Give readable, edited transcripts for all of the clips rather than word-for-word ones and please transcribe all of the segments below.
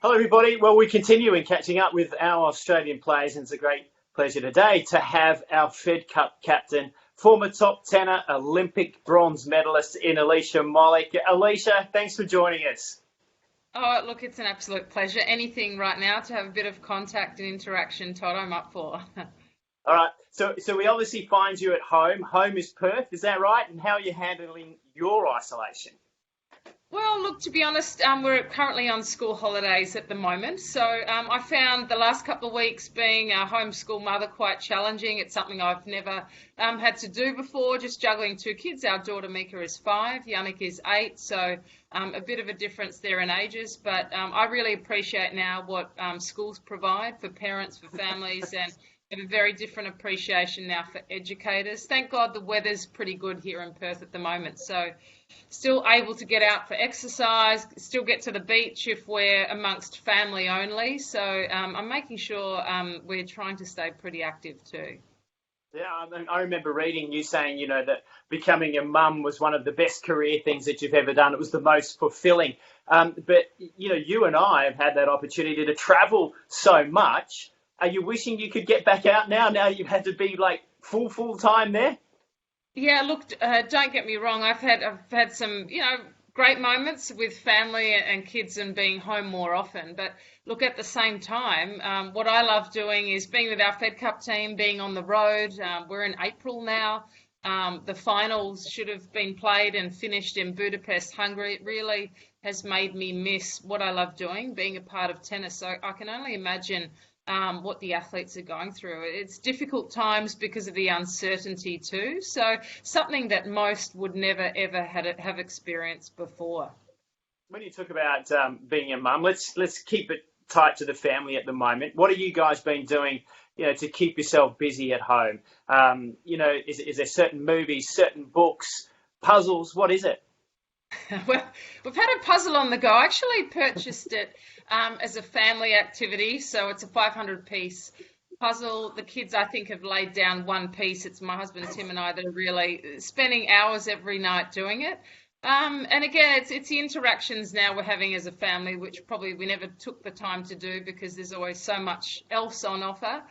Hello, everybody. Well, we continue in catching up with our Australian players, and it's a great pleasure today to have our Fed Cup captain, former top tenor, Olympic bronze medalist in Alicia Molik. Alicia, thanks for joining us. Oh, look, it's an absolute pleasure. Anything right now to have a bit of contact and interaction, Todd, I'm up for. All right. So we obviously find you at home. Home is Perth, is that right? And how are you handling your isolation? Well, look, to be honest, we're currently on school holidays at the moment. So I found the last couple of weeks being a homeschool mother quite challenging. It's something I've never had to do before, just juggling two kids. Our daughter Mika is 5, Yannick is 8. So a bit of a difference there in ages. But I really appreciate now what schools provide for parents, for families, and have a very different appreciation now for educators. Thank God the weather's pretty good here in Perth at the moment. So still able to get out for exercise, still get to the beach if we're amongst family only. So I'm making sure we're trying to stay pretty active too. Yeah, I remember reading you saying, that becoming a mum was one of the best career things that you've ever done. It was the most fulfilling. But, you and I have had that opportunity to travel so much. Are you wishing you could get back out now you've had to be like full time there? Yeah, look, don't get me wrong. I've had some, great moments with family and kids and being home more often. But look, at the same time, what I love doing is being with our Fed Cup team, being on the road. We're in April now. The finals should have been played and finished in Budapest, Hungary. It really has made me miss what I love doing, being a part of tennis. So I can only imagine what the athletes are going through. It's difficult times because of the uncertainty too. So something that most would never ever have experienced before. When you talk about being a mum, let's keep it tight to the family at the moment. What have you guys been doing, to keep yourself busy at home? Is there certain movies, certain books, puzzles? What is it? Well, we've had a puzzle on the go. I actually purchased it as a family activity, so it's a 500-piece puzzle. The kids, I think, have laid down one piece. It's my husband Tim and I that are really spending hours every night doing it. And again, it's the interactions now we're having as a family, which probably we never took the time to do because there's always so much else on offer.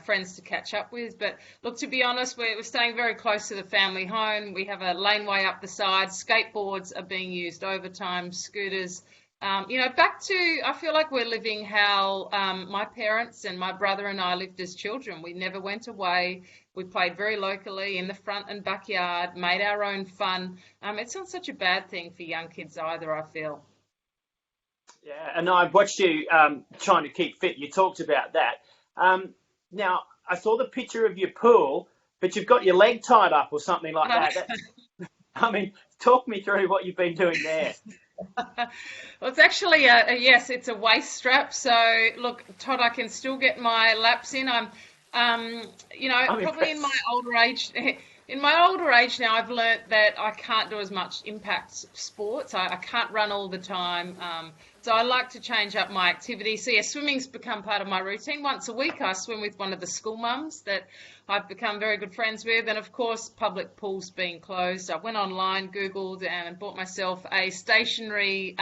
Friends to catch up with. But look, to be honest, we're staying very close to the family home. We have a laneway up the side. Skateboards are being used overtime, scooters. Back to, I feel like we're living how my parents and my brother and I lived as children. We never went away. We played very locally in the front and backyard, made our own fun. It's not such a bad thing for young kids either, I feel. Yeah, and I've watched you trying to keep fit. You talked about that. Now, I saw the picture of your pool, but you've got your leg tied up or something like that. Talk me through what you've been doing there. Well, it's actually yes, it's a waist strap. So look, Todd, I can still get my laps in. I'm probably in my impressed. older age. In my older age now, I've learnt that I can't do as much impact sports. I can't run all the time. So I like to change up my activity. So yeah, swimming's become part of my routine. Once a week, I swim with one of the school mums that I've become very good friends with. And of course, public pools being closed. I went online, Googled, and bought myself a stationary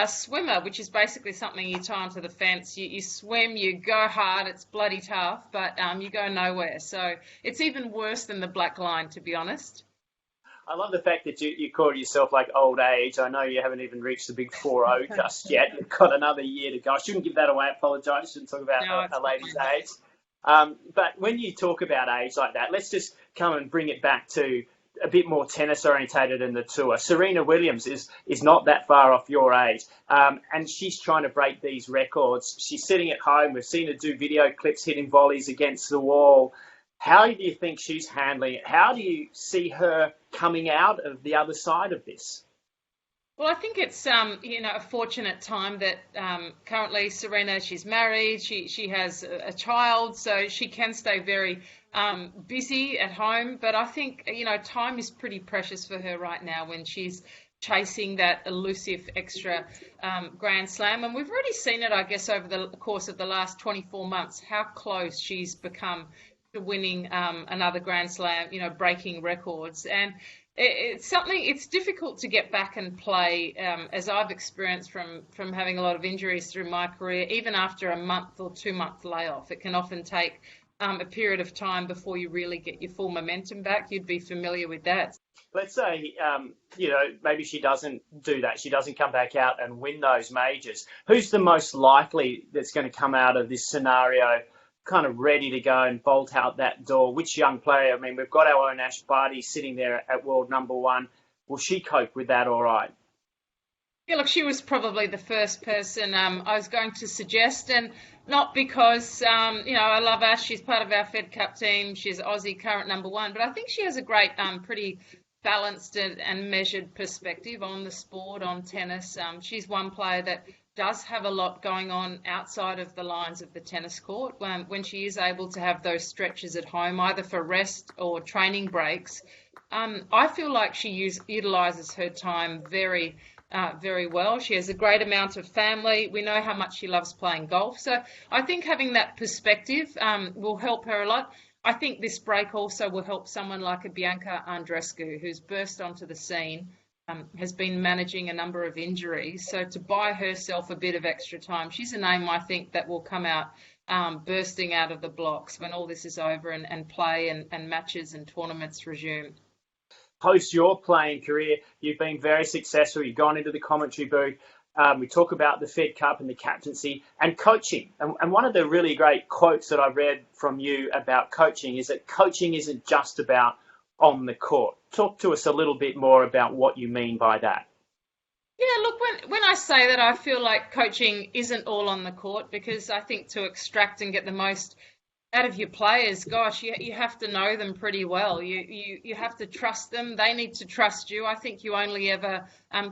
swimmer, which is basically something you tie onto the fence. You swim, you go hard, it's bloody tough, but you go nowhere. So it's even worse than the black line, to be honest. I love the fact that you call yourself like old age. I know you haven't even reached the big 40 just yet. You've got another year to go. I shouldn't give that away. I apologise. Shouldn't talk about No, a it's lady's fine. age. But when you talk about age like that, let's just come and bring it back to a bit more tennis orientated in the tour. Serena Williams is not that far off your age, and she's trying to break these records. She's sitting at home. We've seen her do video clips hitting volleys against the wall. How do you think she's handling it? How do you see her coming out of the other side of this? Well, I think it's a fortunate time that currently Serena, she's married, she has a child, so she can stay very busy at home. But I think time is pretty precious for her right now when she's chasing that elusive extra Grand Slam. And we've already seen it, I guess, over the course of the last 24 months, how close she's become to winning another Grand Slam, breaking records. And It's something. It's difficult to get back and play, as I've experienced from having a lot of injuries through my career. Even after a month or 2 month layoff, it can often take a period of time before you really get your full momentum back. You'd be familiar with that. Let's say, maybe she doesn't do that. She doesn't come back out and win those majors. Who's the most likely that's going to come out of this scenario kind of ready to go and bolt out that door? Which young player? I mean, we've got our own Ash Barty sitting there at world #1. Will she cope with that all right? Yeah, look, she was probably the first person I was going to suggest, and not because I love Ash. She's part of our Fed Cup team. She's Aussie current #1, but I think she has a great, pretty balanced and measured perspective on the sport, on tennis. She's one player that does have a lot going on outside of the lines of the tennis court. When she is able to have those stretches at home, either for rest or training breaks, I feel like she utilises her time very well. She has a great amount of family. We know how much she loves playing golf. So I think having that perspective will help her a lot. I think this break also will help someone like a Bianca Andreescu, who's burst onto the scene, has been managing a number of injuries. So to buy herself a bit of extra time, she's a name I think that will come out bursting out of the blocks when all this is over and play and matches and tournaments resume. Post your playing career, you've been very successful. You've gone into the commentary booth. We talk about the Fed Cup and the captaincy and coaching. And one of the really great quotes that I read from you about coaching is that coaching isn't just about on the court. Talk to us a little bit more about what you mean by that. Yeah, look, when I say that, I feel like coaching isn't all on the court, because I think to extract and get the most out of your players, gosh, you have to know them pretty well. You have to trust them. They need to trust you. I think you only ever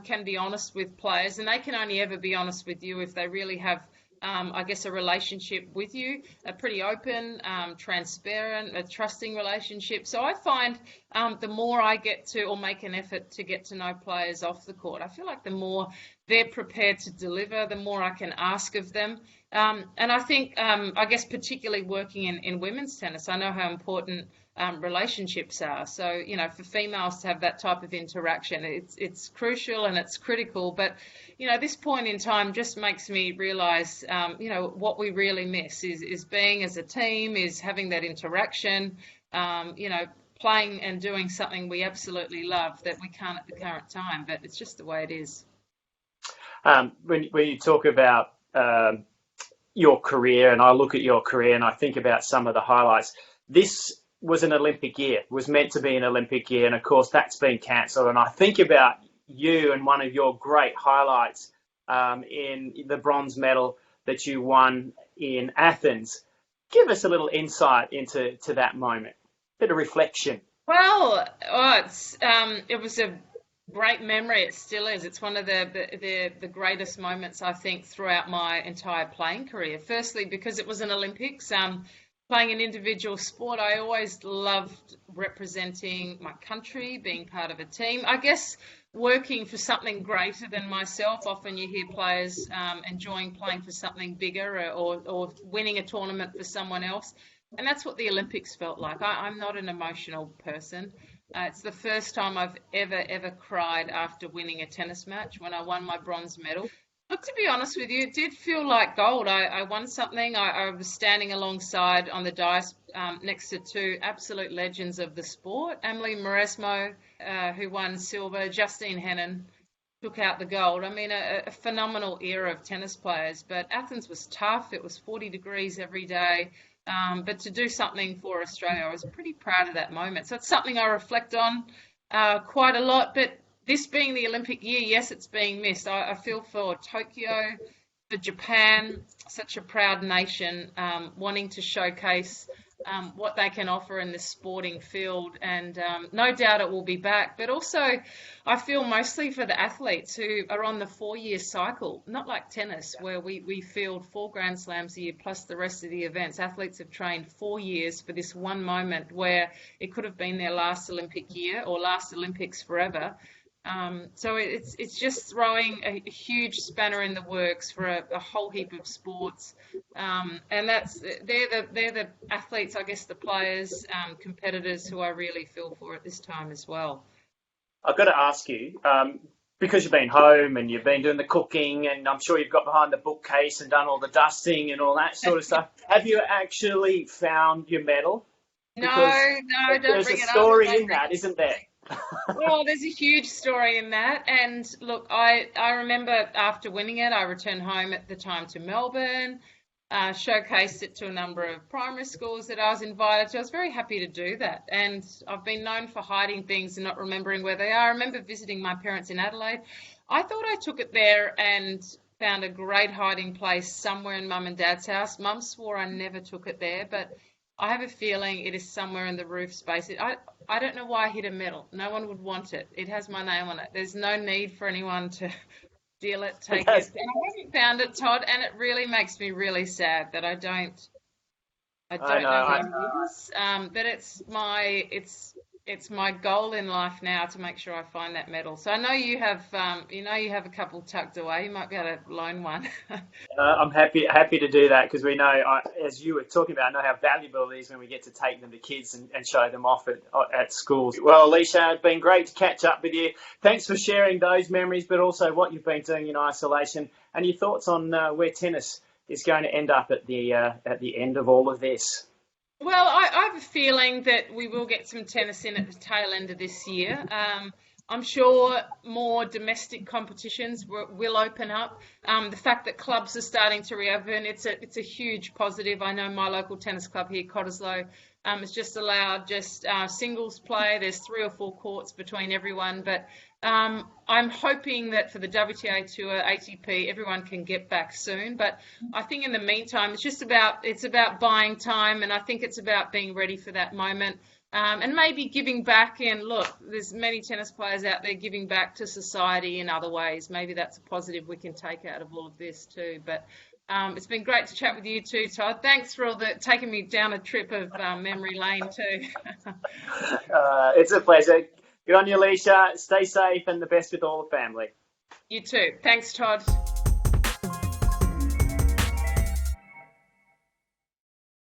can be honest with players, and they can only ever be honest with you if they really have, a relationship with you, a pretty open, transparent, a trusting relationship. So I find the more I get to, or make an effort to get to know players off the court, I feel like the more they're prepared to deliver, the more I can ask of them. And I think, particularly working in women's tennis, I know how important relationships are. So, for females to have that type of interaction, it's crucial and it's critical. But, this point in time just makes me realise, what we really miss is being as a team, is having that interaction, playing and doing something we absolutely love that we can't at the current time. But it's just the way it is. When you talk about your career, and I look at your career and I think about some of the highlights, this was an Olympic year, was meant to be an Olympic year, and of course that's been cancelled. And I think about you and one of your great highlights in the bronze medal that you won in Athens. Give us a little insight into that moment, bit of reflection. Well, it was a great memory. It still is. It's one of the greatest moments, I think, throughout my entire playing career. Firstly, because it was an Olympics. Playing an individual sport, I always loved representing my country, being part of a team. I guess working for something greater than myself. Often you hear players enjoying playing for something bigger, or winning a tournament for someone else. And that's what the Olympics felt like. I'm not an emotional person. It's the first time I've ever cried after winning a tennis match, when I won my bronze medal. Look, to be honest with you, it did feel like gold. I won something. I was standing alongside on the dais next to two absolute legends of the sport. Amelie Mauresmo, who won silver, Justine Henin took out the gold. I mean, a phenomenal era of tennis players. But Athens was tough. It was 40 degrees every day. But to do something for Australia, I was pretty proud of that moment. So it's something I reflect on quite a lot. But this being the Olympic year, yes, it's being missed. I feel for Tokyo, for Japan, such a proud nation, wanting to showcase what they can offer in this sporting field. And no doubt it will be back. But also, I feel mostly for the athletes who are on the 4-year cycle, not like tennis, where we field 4 Grand Slams a year plus the rest of the events. Athletes have trained 4 years for this one moment where it could have been their last Olympic year or last Olympics forever. So it's just throwing a huge spanner in the works for a whole heap of sports, and they're the athletes, I guess, the players, competitors who I really feel for at this time as well. I've got to ask you, because you've been home and you've been doing the cooking, and I'm sure you've got behind the bookcase and done all the dusting and all that sort of stuff. Have you actually found your medal? No, Because no, don't there's a bring it up. story in that, isn't there? Well, there's a huge story in that. And look, I remember after winning it, I returned home at the time to Melbourne, showcased it to a number of primary schools that I was invited to. I was very happy to do that. And I've been known for hiding things and not remembering where they are. I remember visiting my parents in Adelaide. I thought I took it there and found a great hiding place somewhere in Mum and Dad's house. Mum swore I never took it there, but I have a feeling it is somewhere in the roof space. I don't know why I hid a medal. No one would want it. It has my name on it. There's no need for anyone to steal it, take it. And I haven't found it, Todd, and it really makes me really sad that I don't know where it is. But it's my goal in life now to make sure I find that medal. So I know you have a couple tucked away. You might be able to loan one. I'm happy to do that, because we know, as you were talking about, I know how valuable it is when we get to take them to kids and show them off at schools. Well, Alicia, it's been great to catch up with you. Thanks for sharing those memories, but also what you've been doing in isolation and your thoughts on where tennis is going to end up at the end of all of this. Well, I have a feeling that we will get some tennis in at the tail end of this year. I'm sure more domestic competitions will open up. The fact that clubs are starting to reopen, it's a huge positive. I know my local tennis club here, Cottesloe, has just allowed singles play. There's 3 or 4 courts between everyone, but I'm hoping that for the WTA Tour, ATP, everyone can get back soon. But I think in the meantime, it's about buying time, and I think it's about being ready for that moment. And maybe giving back. And look, there's many tennis players out there giving back to society in other ways. Maybe that's a positive we can take out of all of this too. But it's been great to chat with you too, Todd. Thanks for taking me down a trip of memory lane too. It's a pleasure. Good on you, Alicia. Stay safe and the best with all the family. You too. Thanks, Todd.